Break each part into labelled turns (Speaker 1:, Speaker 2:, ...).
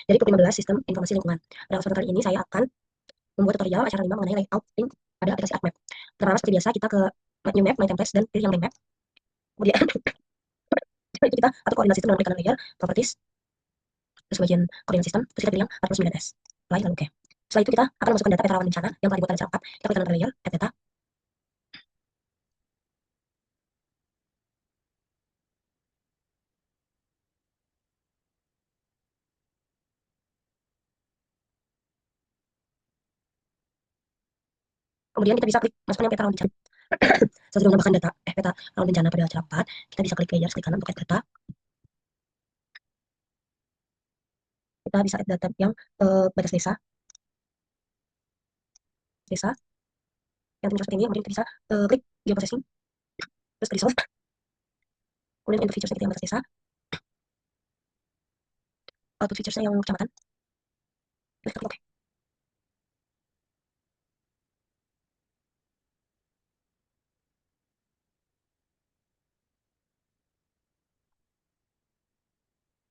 Speaker 1: Dari PUK 15 Sistem Informasi Lingkungan. Pada kesempatan kali ini saya akan membuat tutorial acara 5 mengenai layout link pada aplikasi ArcMap. Pertama seperti biasa kita ke New Map, My Templates, dan pilih yang Link Map. Kemudian itu kita atur koordinat sistem dengan klik kanan layer, Properties, terus bagian koordinat sistem, terus kita pilih yang 49S. Lalu oke. Setelah itu kita akan masukkan data peta rawan bencana yang telah dibuat pada cara ArcMap. Kita klik kanan layer, Add Data. Kemudian kita bisa klik masukkan yang peta rawan bencana. Setelah kita menambahkan data peta rawan bencana pada cara 4, kita bisa klik layer, klik kanan untuk add data. Kita bisa add data yang batas desa yang tinggal seperti ini. Kemudian kita bisa klik geoprocessing, terus ke resolve. Kemudian input features kita yang batas desa, output features-nya yang kecamatan. Terus kita klik OK.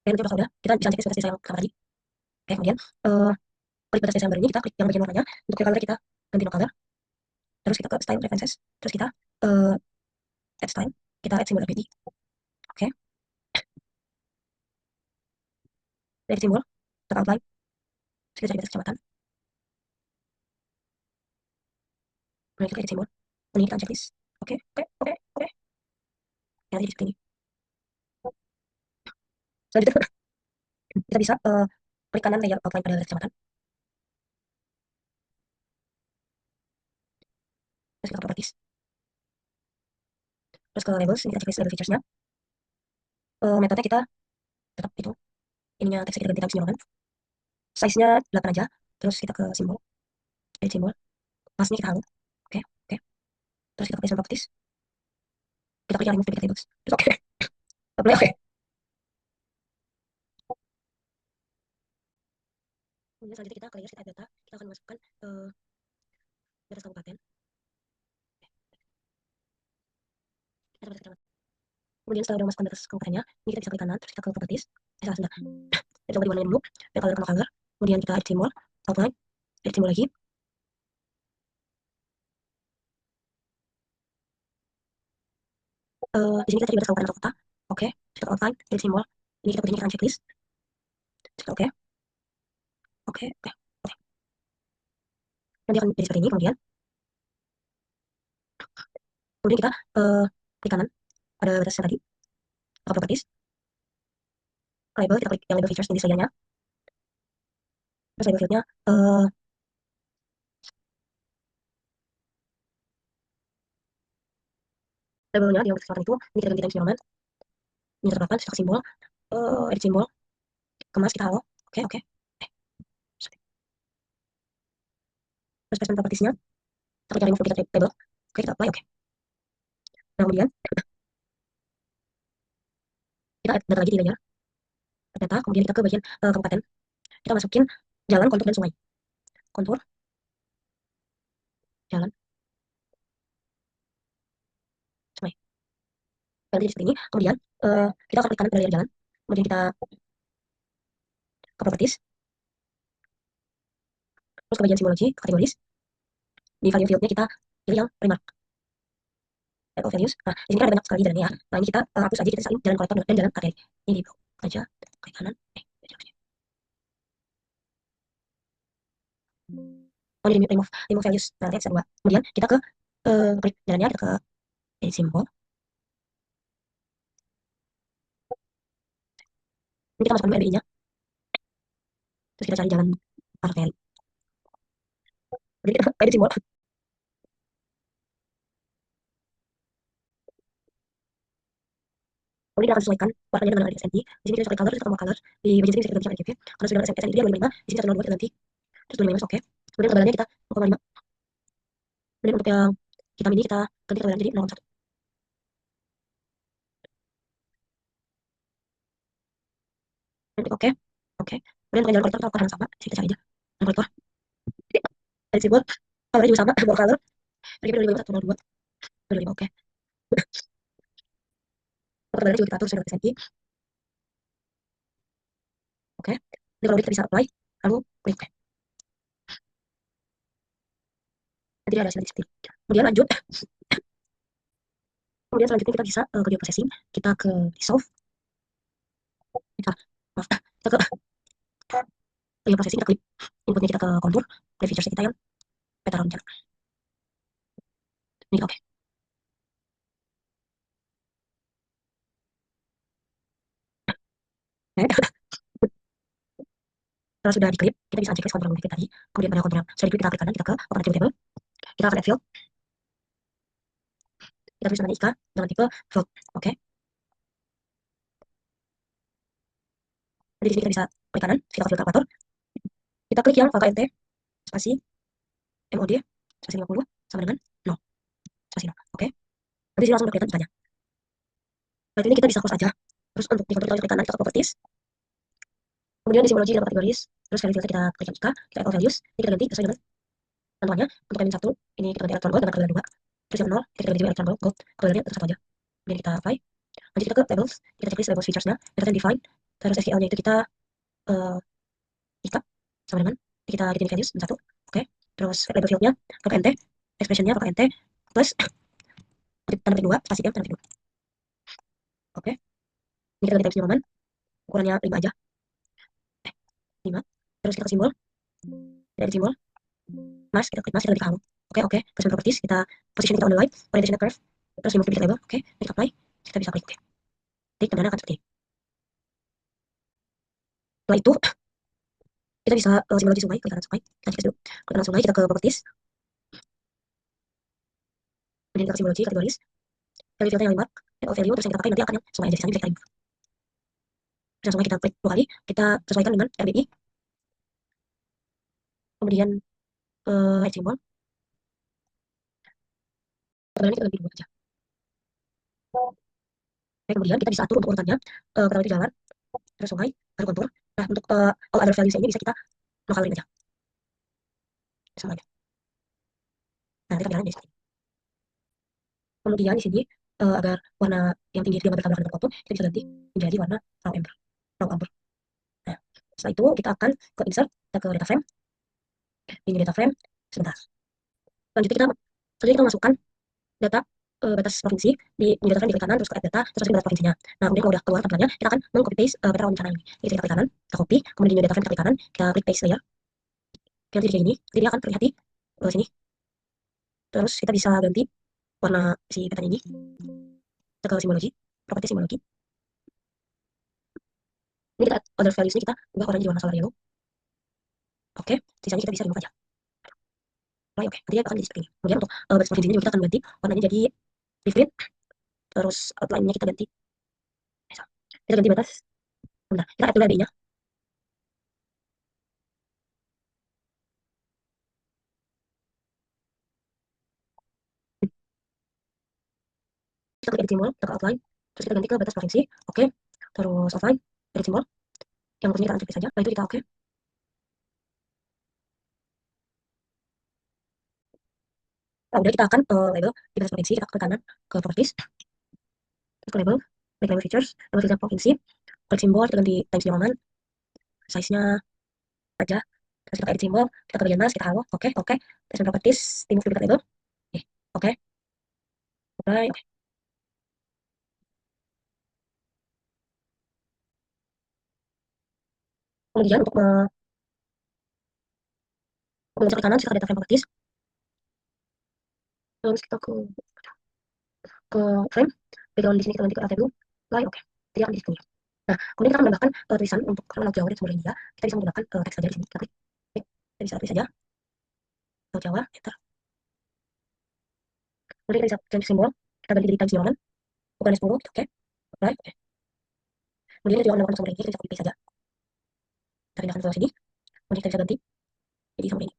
Speaker 1: Dan itu udah, kita bisa cek batas desa yang sama tadi. Oke, kemudian klik batas desa yang baru ini, kita klik yang bagian warnanya. Untuk color kita ganti no color. Terus kita ke style preferences, terus kita add style, kita add simbol RGB. Oke. Dari simbol, kita outline, terus kita cari batas kecamatan. Kemudian kita edit simbol. Ini kita checklist. Oke. Ya, jadi seperti ini. Selanjutnya kita bisa klik kanan layer outline pada batas kecamatan. Terus kita properties. Terus ke labels, ini kita checklist label features-nya. Metode kita tetap itu. Ininya teksnya kita ganti times kan. Size-nya 8 aja. Terus kita ke simbol. Edit simbol. Mask-nya kita halo. Oke. Terus kita pakai properties. Kita klik yang remove duplicate labels. Terus oke. Apply oke. Kemudian selanjutnya kita ke layer kita add data. Kita akan masukkan batas kabupaten. Batas kecamatan. Kemudian setelah udah masukkan batas kabupatennya, ini kita bisa klik kanan, terus kita ke properties. Salah sudah. Kita coba diwarnain dulu. Pilih color color. Kemudian kita edit simbol, outline, edit simbol lagi. Di sini kita cari batas kabupaten atau kota. Oke. Kita outline, edit simbol. Ini kita pilih checklist. Kita oke. Oke. Nanti akan jadi seperti ini. Kemudian kita klik kanan pada batasnya tadi. Ke properties. Label, kita klik yang label features di layernya. Terus label fieldnya labelnya di yang kesempatan itu ini kita ganti times environment. Ini terdapat kita simbol, edit simbol, kemas kita halo. Oke. Terus placement propertiesnya kita klik remove duplicate label. Oke, kita apply oke. Nah, kemudian kita add data lagi di layer data. Kemudian kita ke bagian kabupaten. Kita masukin jalan, kontur, dan sungai. Kontur, jalan, sungai. Nanti seperti ini. Kemudian kita akan klik kanan pada layer jalan. Kemudian kita ke properties. Terus ke bagian simbologi, kategoris. Di value fieldnya kita pilih yang remark. Add all values. Nah, di sini kan ada banyak sekali jalannya ya. Nah, ini kita hapus aja, kita salin jalan kolektor dan jalan arteri. Ini di blok aja, klik kanan. Oh, ini remove values. Nah, nanti ada 2. Kemudian kita ke klik jalannya, kita ke edit simbol. Ini kita masukkan RBI-nya. Terus kita cari jalan arteri. Jadi kita edit simbol. Kemudian kita akan sesuaikan warnanya dengan RDSNI. Di sini kita bisa klik color, kita mau color. Di bagian sini bisa kita ganti RGB. Karena sudah SNI dia 25. Di sini kita 02 kita ganti. Terus 25 oke. Kemudian ketebalannya kita 0,5. Kemudian untuk yang hitam ini kita ganti ketebalan jadi 0,1. Oke. Kemudian untuk jalan kolektor kita lakukan hal yang sama. Jadi kita cari aja jalan kolektor. Edit simbol. Colornya juga sama. Bawa color. RGB 25 102. 25 oke. Ketebalannya juga kita atur sudah SNI. Oke. Jadi kalau kita bisa apply, lalu klik. Nanti dia ada hasilnya seperti ini. Kemudian lanjut, kemudian selanjutnya kita bisa ke bioprocessing, kita ke dissolve, kita maaf, kita ke bioprocessing, kita klik inputnya kita ke contour, dan features kita yang peta rencana. Ini kita oke. Nah, kalau sudah diklik, kita bisa uncheck contour yang diklik tadi. Kemudian pada contour yang sudah diklik, kita klik kanan, kita ke open attribute table, kita akan add field, kita tulis namanya Ika dengan tipe field. Oke. Jadi di sini kita bisa klik kanan, kita ke field kalkulator, kita klik yang fakta nt spasi mod spasi 50 sama dengan 0 spasi 0. Oke. Nanti sini langsung berkelihatan ikanya. Nah, ini kita bisa close aja. Terus untuk di contour kita klik kanan, kita ke properties, kemudian di simology kita kategoris, terus value filter kita klik yang Ika, kita equal values, ini kita ganti sesuai dengan tentuannya. Untuk yang 1 ini kita ganti electron gold dengan kelebihan 2, terus yang 0 kita ganti electron gold kelebihannya tetap 1 aja. Kemudian kita apply, lanjut kita ke labels, kita checklist labels featuresnya, kita kan define, terus SQL-nya itu kita Ika sama dengan kita ganti values 1. Oke. Terus label field-nya pakai nt, expression-nya pakai nt, plus tanda petik 2 spasi m tanda petik 2. Oke. Ini kita ganti type Newman, ukurannya 5 aja. 5. Terus kita ke simbol, kita edit simbol, mas, kita klik mas, kita ganti ke halo. Oke, oke. Terus properties, kita position kita on the line, orientation curve, terus remove debit label. Oke, kita apply, kita bisa klik oke. Jadi tampilannya akan seperti ini. Setelah itu, kita bisa simulasi sungai, klik kanan sungai, kita cek dulu. Klik kanan sungai, kita ke properties, kemudian kita ke simulasi, kategoris, value filter yang 5, value, terus yang kita pakai nanti akan yang sungai aja, sisanya bisa kita remove. Terus yang sungai kita klik 2 kali, kita sesuaikan dengan RBI, kemudian edit simbol, kemudian kita ganti 2 aja. Oke, kemudian kita bisa atur untuk urutannya, pertama itu jalan, terus sungai, baru kontur. Nah, untuk all other values ini bisa kita lokalin aja, semuanya. Nah, kita jalan jadi seperti ini. Kemudian di sini agar warna yang tinggi tidak bertabrakan dengan foto, kita bisa ganti menjadi warna raw amber. Raw amber. Nah, setelah itu kita akan ke insert, kita ke data frame, ini data frame, sebentar. Selanjutnya kita masukkan data batas provinsi di data frame, di klik kanan terus ke add data terus masukin batas provinsinya. Nah, kemudian kalau udah keluar tampilannya, kita akan meng-copy paste peta rawan bencana ini. Jadi kita klik kanan, kita copy, kemudian di data frame kita klik kanan, kita klik paste layer. Nanti kayak gini, jadi dia akan terlihat di sini. Terus kita bisa ganti warna si petanya ini. Kita ke simologi, properti simologi. Ini kita other values ini kita ubah warnanya jadi warna solar yellow. Oke, sisanya kita bisa remove aja. Oke, nanti dia akan jadi seperti ini. Kemudian untuk batas provinsinya juga kita akan ganti warnanya jadi different. Terus outline-nya kita ganti. Kita ganti batas. Bentar, kita add dulu ABI-nya. Kita klik edit simbol, kita ke outline, terus kita ganti ke batas provinsi. Oke, terus outline, edit simbol. Yang maksudnya kita uncheck saja. Nah, itu kita oke. Nah, udah kita akan label di batas provinsi, kita ke kanan, ke properties, terus ke label, make label features, label filter provinsi, klik simbol, kita ganti times New Roman, size-nya aja, terus kita edit simbol, kita ke bagian mas, kita halo, oke, oke, terus properties, remove duplicate label, oke, apply, oke. Kemudian untuk mencari ke kanan, kita ke data frame properties, terus kita ke frame, background di sini kita ganti ke value, apply, oke, jadi akan di sini. Nah, kemudian kita akan menambahkan tulisan untuk karena laut Jawa dan sumber India, kita bisa menggunakan teks saja di sini, kita klik, kita bisa tulis saja, laut Jawa, enter. Kemudian kita bisa change simbol, kita ganti jadi times New Roman, bukan 10, gitu, oke, apply, oke. Kemudian kita juga menambahkan sumber India, kita bisa copy paste saja, kita pindahkan ke sini, kemudian kita bisa ganti jadi sumber ini,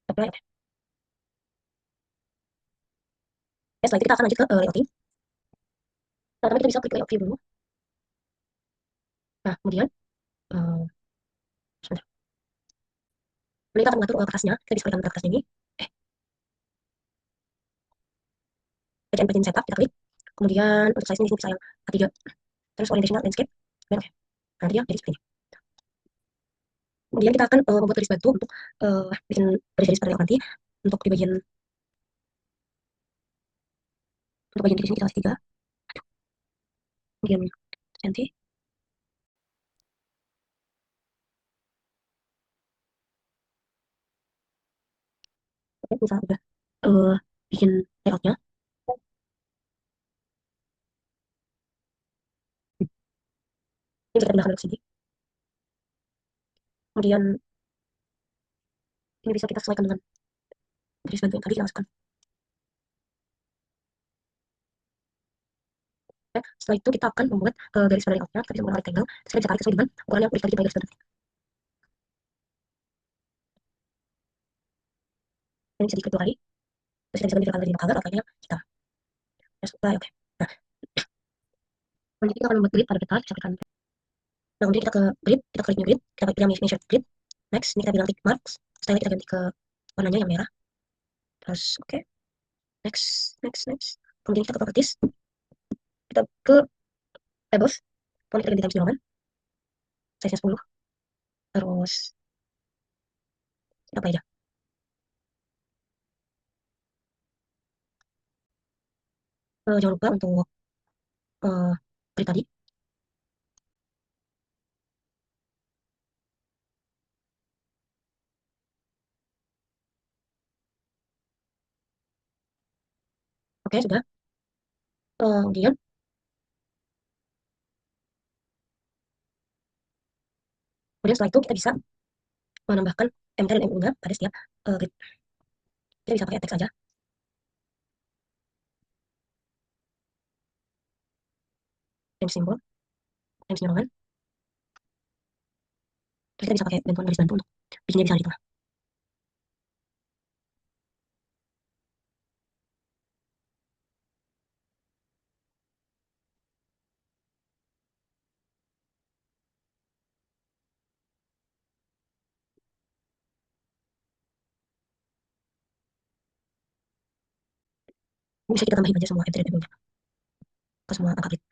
Speaker 1: apply, oke. Ya, setelah itu kita akan lanjut ke layouting. Pertama kita bisa klik layout view dulu. Nah, kemudian sebentar. Kemudian kita akan mengatur kertasnya. Kita bisa klik kertasnya ini. Bagian bagian setup kita klik. Kemudian untuk size-nya di sini bisa yang A3. Terus orientation landscape. Dan oke. Nanti dia jadi seperti ini. Kemudian kita akan membuat garis bantu untuk bikin garis-garis pada nanti. Untuk di bagian di sini kita kasih 3, kemudian senti. Oke, misalnya udah bikin layoutnya, ini bisa kita pindahkan ke sini. Kemudian ini bisa kita sesuaikan dengan garis bantu yang tadi kita masukkan. Oke, setelah itu kita akan membuat garis pada layoutnya. Kita bisa menggunakan rectangle, terus kita bisa tarik sesuai dengan ukuran yang udah tadi kita garis bantu. Ini bisa diikat 2 kali, terus kita bisa memilih dari color atau kita. Ya, sudah, oke. Nah, selanjutnya kita akan membuat grid pada peta, bisa klik kanan. Nah, kemudian kita ke grid, kita klik new grid, kita pilih measure grid. Next, ini kita bilang tick marks, style kita ganti ke warnanya yang merah. Terus oke. Next. Kemudian kita ke properties, kita ke labels, font kita ganti times New Roman, size-nya 10. Terus apa aja? Jangan lupa untuk grid tadi. Oke, sudah. Kemudian setelah itu kita bisa menambahkan MT dan MU-nya pada setiap grid. Kita bisa pakai teks aja. Times symbol, times New Roman. Terus kita bisa pakai bantuan garis bantu untuk bikinnya bisa di tengah. Ini bisa kita tambahin aja semua MT dan MU-nya ke semua angka grid.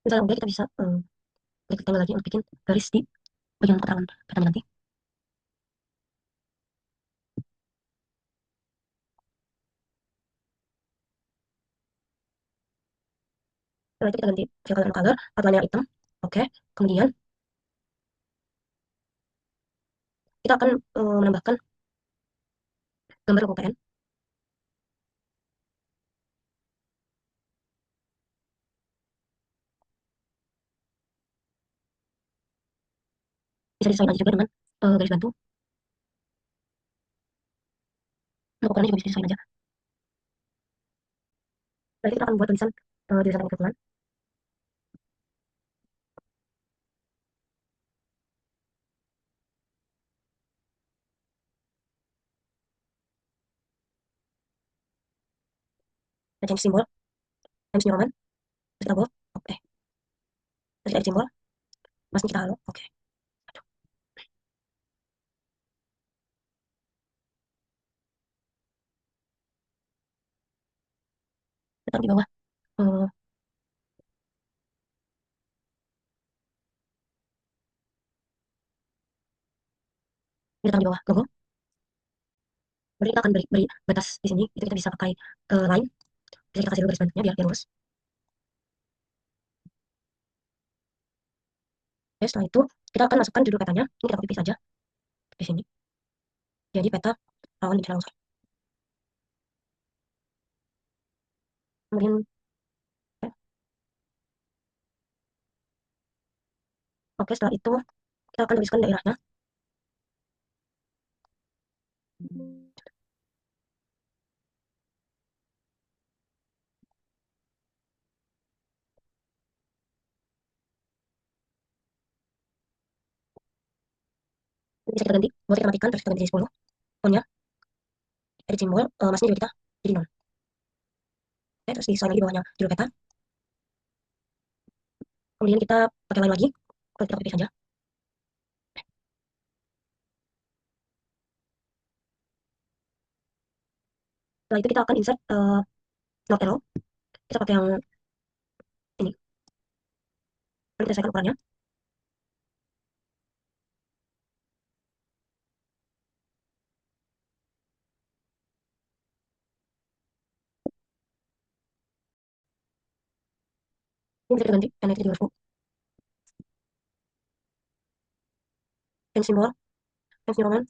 Speaker 1: Misalnya udah kita bisa klik rectangle lagi untuk bikin garis di bagian keterangan petanya nanti. Setelah itu kita ganti fill color color, outline yang hitam. Oke, kemudian kita akan menambahkan gambar logo PN. Bisa disesuaikan juga dengan garis bantu. Untuk ukurannya juga bisa disesuaikan aja. Nanti kita akan buat tulisan yang kebetulan. Kita change simbol, times New Roman, terus kita bold, oke. Terus kita edit simbol, masnya kita halo, oke. Kita taruh di bawah, uh, kita taruh di bawah logo. Kemudian kita akan beri batas di sini, itu kita bisa pakai line, bisa kita kasih dulu garis bantunya biar dia lurus. Oke, setelah itu kita akan masukkan judul petanya, ini kita copy paste aja di sini. Jadi peta rawan bencana longsor. Kemudian, oke, setelah itu kita akan tuliskan daerahnya. Bisa kita ganti, buat kita matikan, terus kita ganti jadi 10. Pokoknya, edit simbol, masnya juga kita jadi 0. Oke, terus disesuaikan lagi di bawahnya judul peta. Kemudian kita pakai line lagi, kalau kita copy paste aja. Setelah itu kita akan insert not arrow. Kita pakai yang ini. Lalu kita sesuaikan ukurannya. Ini bisa kita ganti, karena itu juga full. Pen simbol, pen simbol,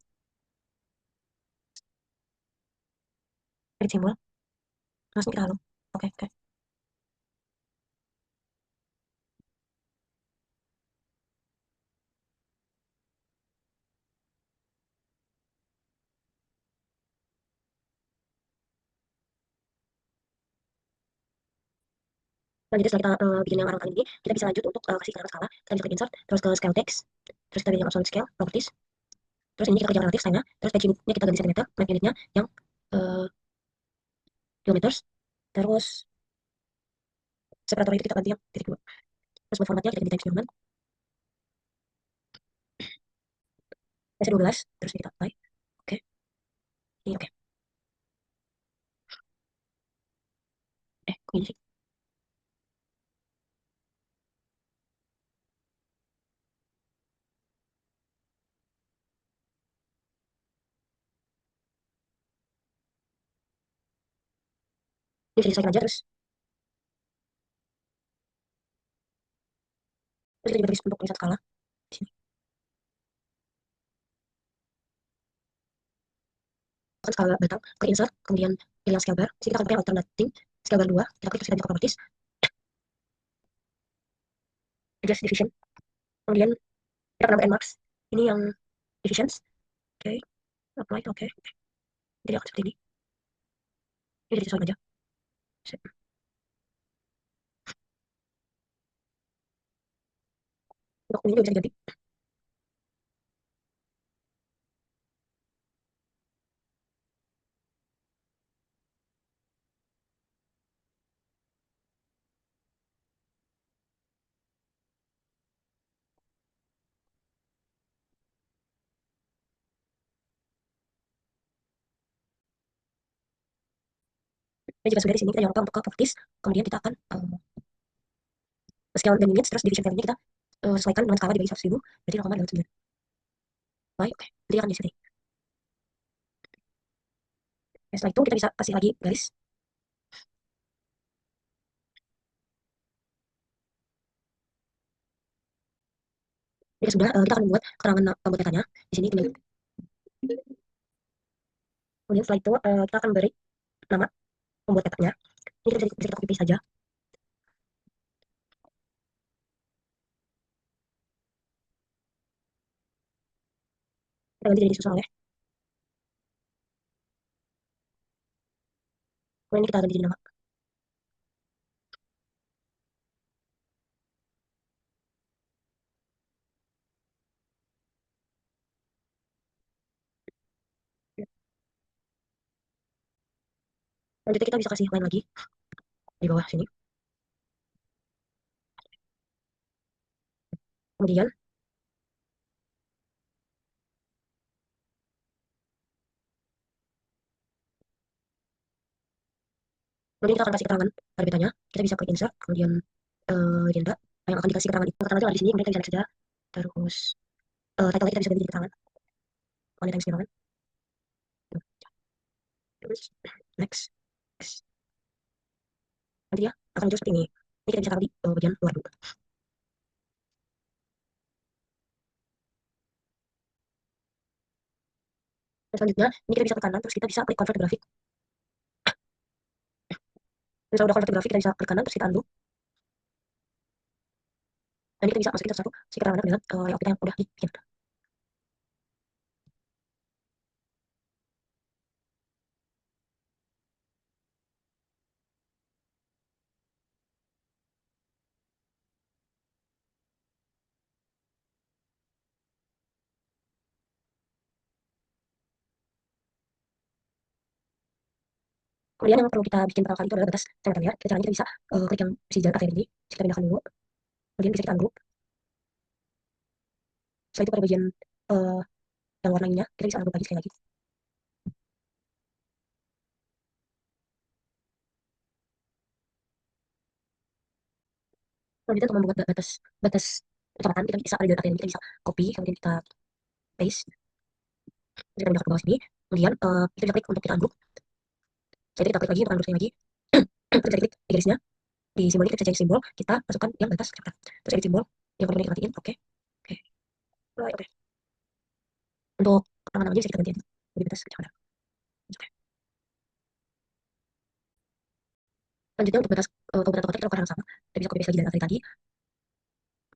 Speaker 1: edit simbol. Terus ini kita halo. Oke, oke. Nah, jadi setelah kita bikin yang orang ini, kita bisa lanjut untuk kasih keterangan skala. Kita bisa klik insert, terus ke scale text, terus kita pilih yang absolute scale, properties. Terus ini kita klik yang relatif sign-nya, terus page unitnya kita ganti centimeter, map unitnya yang uh, kilometers, terus separator itu kita ganti yang titik dua. Terus buat formatnya kita ganti times Newman, PC 12, terus ini kita apply. Oke, ini oke. Kok ini sih? Ini bisa disesuaikan aja terus kita juga bisa untuk insert skala di sini. Kan skala batang, klik insert, kemudian pilih yang scale bar. Di sini kita akan pakai alternating scale bar 2. Kita klik terus kita buka properties, adjust division. Kemudian kita akan nambah max. Ini yang divisions. Oke, apply, oke. Jadi akan seperti ini. Ini jadi sesuai aja. Untuk ini juga bisa diganti. Ini jika sudah di sini, kita jangan lupa untuk ke properties. Kemudian kita akan scale dan units, terus division value-nya kita sesuaikan dengan skala dibagi 100.000, berarti 0,89. Baik, oke. Jadi akan di sini. Setelah itu kita bisa kasih lagi garis. Jika sudah, kita akan membuat keterangan pembuat datanya. Di sini kemudian setelah itu kita akan beri nama pembuat datanya. Ini kita bisa kita copy paste saja. Kita ganti jadi disusun oleh. Kemudian ini kita ganti jadi nama. Lanjutnya kita bisa kasih line lagi di bawah sini. Kemudian kita akan kasih keterangan pada betanya. Kita bisa klik insert, kemudian agenda yang akan dikasih keterangan itu. Keterangan itu ada di sini, kemudian kita bisa lihat saja. Terus title kita bisa ganti jadi keterangan. Wanita yang istimewa. Terus next. Next. Nanti ya akan muncul seperti ini. Ini kita bisa taruh di bagian luar dulu. Dan selanjutnya, ini kita bisa ke kanan, terus kita bisa klik convert to grafik. Misalnya udah convert to grafik, kita bisa klik kanan, terus kita undo. Dan ini kita bisa masukin satu-satu si keterangan dengan layout kita yang udah dibikin. Kemudian yang perlu kita bikin pertama kali itu adalah batas cengkramnya. Caranya kita bisa klik yang si jalan arteri ini, kita pindahkan dulu. Kemudian bisa kita undo. Setelah itu pada bagian uh, yang warna ininya, kita bisa undo lagi sekali lagi. Selanjutnya untuk membuat batas batas kecamatan kita bisa ada di data ini kita bisa copy kemudian kita paste kita pindah ke bawah sini kemudian kita bisa klik untuk kita ungroup setelah itu kita klik lagi untuk ungroup sekali lagi kita bisa klik di garisnya Di simbol ini kita bisa cari simbol, kita masukkan yang batas kata. Terus edit simbol, yang paling kita matiin, oke. Oke, mulai, oke. Untuk keterangan namanya bisa kita ganti aja, lebih batas kecil. Oke. Lanjutnya untuk batas kabupaten kota kita lakukan hal yang sama. Kita bisa copy paste lagi dari tadi,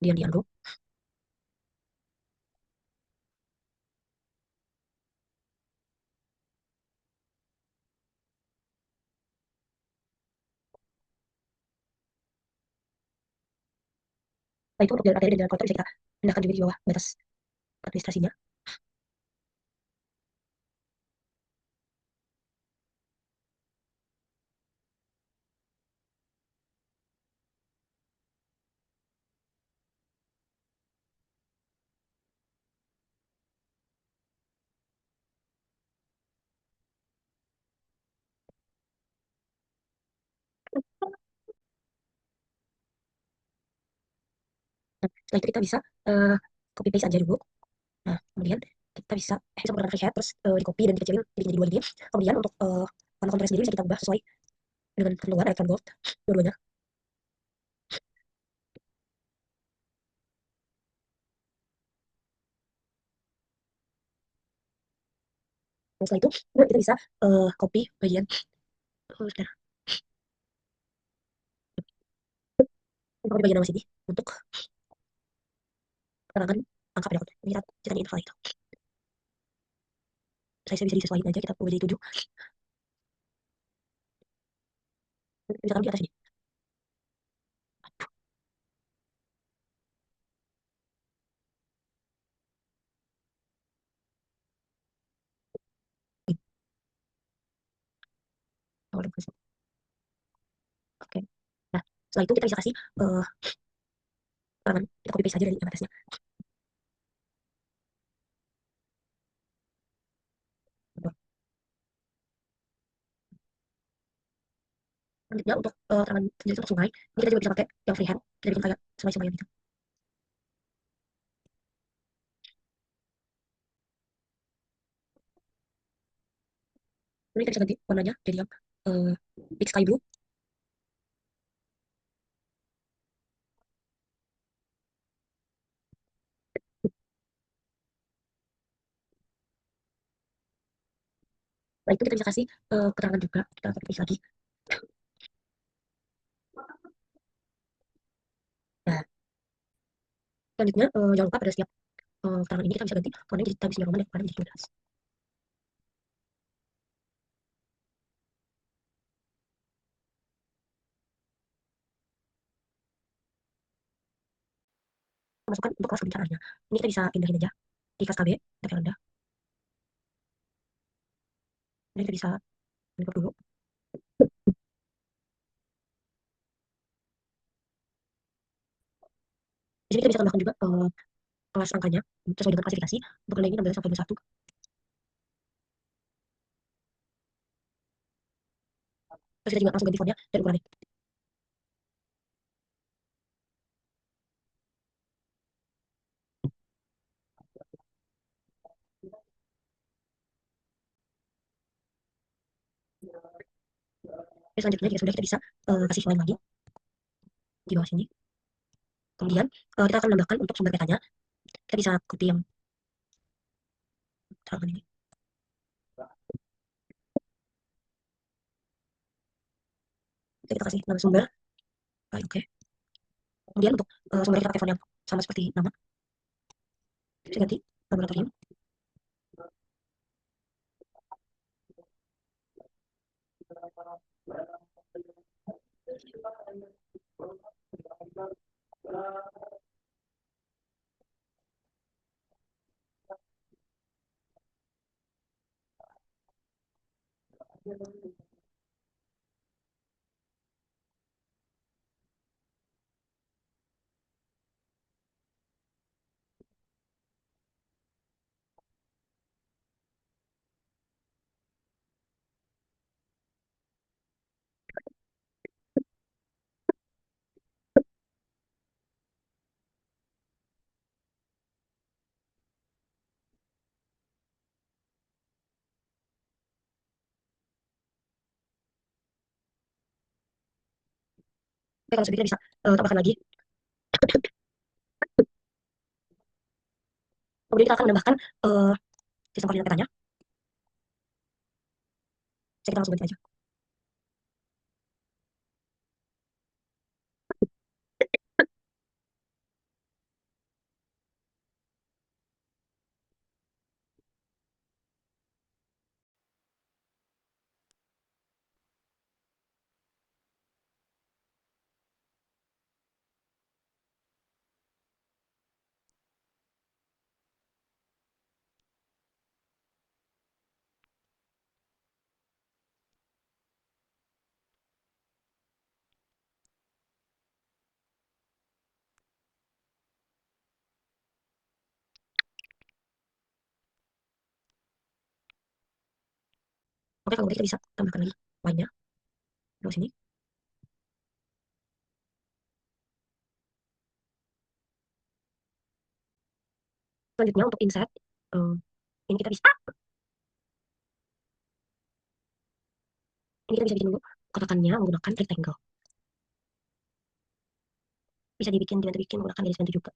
Speaker 1: di unrow. Setelah itu untuk jalan arteri dan jalan kota bisa kita pindahkan juga di bawah batas administrasinya. Nah, setelah itu kita bisa copy paste aja dulu. Nah, kemudian kita bisa menggunakan freehand terus di copy dan dikecilin jadi dua gini. Kemudian untuk warna kontras sendiri bisa kita ubah sesuai dengan keperluan electron gold dua-duanya. Nah, setelah itu kita bisa copy bagian nah, copy bagian nama sini untuk keterangan angka pada ini kita ini info itu. Saya bisa disesuaikan aja kita ubah jadi 7. Bisa taruh di atas ini. Oke. Nah, setelah itu kita bisa kasih keterangan, kita copy paste aja dari atasnya. Selanjutnya untuk keterangan jenis untuk sungai, ini kita juga bisa pakai yang freehand, kita bikin kayak sungai-sungai gitu. Ini kita bisa ganti warnanya jadi yang big sky blue. Nah, itu kita bisa kasih keterangan juga, kita copy paste lagi. Nah, selanjutnya jangan lupa pada setiap keterangan ini kita bisa ganti warnanya jadi kita bisa roman dan warnanya jadi 12. Masukkan untuk kelas kebencanaannya. Ini kita bisa pindahin aja di kelas KB, kita rendah. Ini kita bisa import dulu. Di sini kita bisa tambahkan juga kelas angkanya sesuai dengan klasifikasi. Untuk nilai ini 16 sampai 21. Terus kita juga langsung ganti fontnya dan ukurannya. Oke, selanjutnya jika sudah kita bisa kasih line lagi di bawah sini. Kemudian kita akan menambahkan untuk sumber petanya. Kita bisa copy yang terangan ini. Kita kasih nama sumber. Oke. Kemudian untuk sumber kita pakai font yang sama seperti nama. Bisa ganti laboratorium. Oke, kalau segitu kita bisa tambahkan lagi. Kemudian kita akan menambahkan sistem koordinat petanya. Saya kita langsung ganti aja. Oke, kalau kita bisa tambahkan lagi line-nya di sini. Selanjutnya untuk insert, ini kita bisa bikin dulu kotakannya menggunakan rectangle. Bisa dibantu bikin menggunakan garis bantu juga.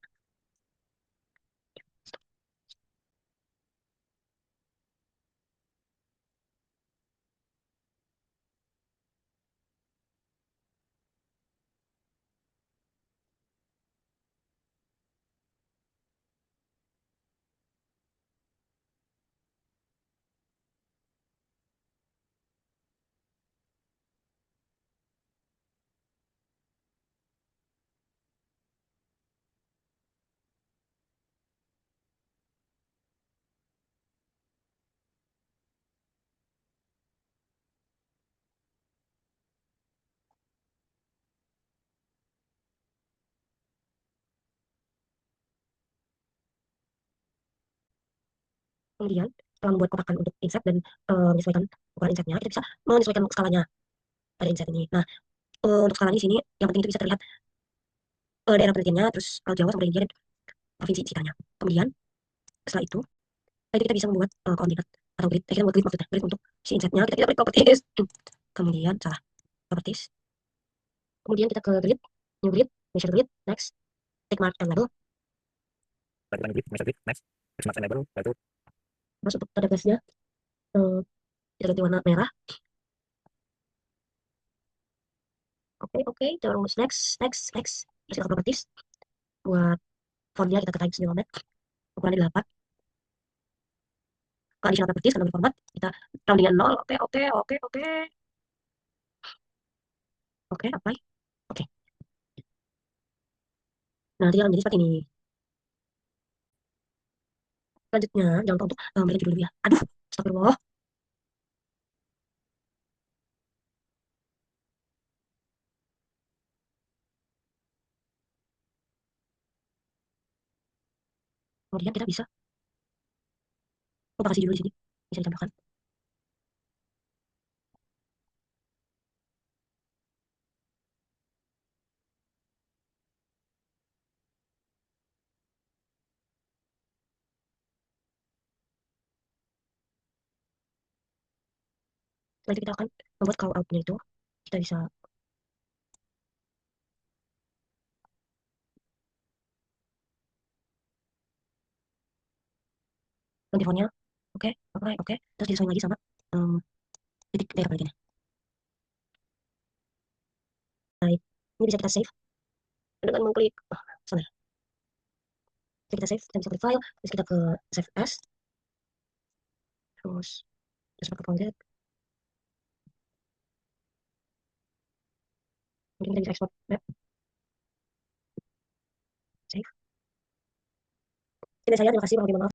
Speaker 1: Kemudian setelah membuat kotakan untuk insert dan menyesuaikan ukuran insertnya, kita bisa menyesuaikan skalanya pada insert ini. Nah, untuk skalanya di sini yang penting itu bisa terlihat daerah penelitiannya, terus Jawa sama India dan provinsi sekitarnya. Kemudian setelah itu kita bisa membuat koordinat atau grid. Kita membuat grid maksudnya, grid untuk si insertnya. Kita tidak klik properties. Kemudian salah properties. Kemudian kita ke grid, new grid, measure grid, next, take mark and label.
Speaker 2: Lakukan grid, measure grid, next, text mark and label, lalu
Speaker 1: Terus untuk tanda gasnya kita ganti warna merah. Oke, terus next. Terus kita ke properties. Buat fontnya kita ke Times New Roman, ukurannya 8. Ke additional properties, karena format, kita roundingan 0. Oke, apply. Oke. Nah, nanti akan jadi seperti ini. Selanjutnya, jangan lupa untuk memberikan judul dulu ya. Aduh, astagfirullah. Kemudian kita bisa lupa kasih judul di sini. Bisa ditambahkan. Nanti kita akan membuat call out-nya itu. Kita bisa ganti fontnya. Oke. Terus disesuaikan lagi sama um, titik daerah penelitiannya. Baik. Ini bisa kita save dengan mengklik sana. Kita save, kita bisa klik file, terus kita ke save as, terus pakai project. Mungkin kita bisa export map, save. Tidak saya, terima kasih, mohon maaf.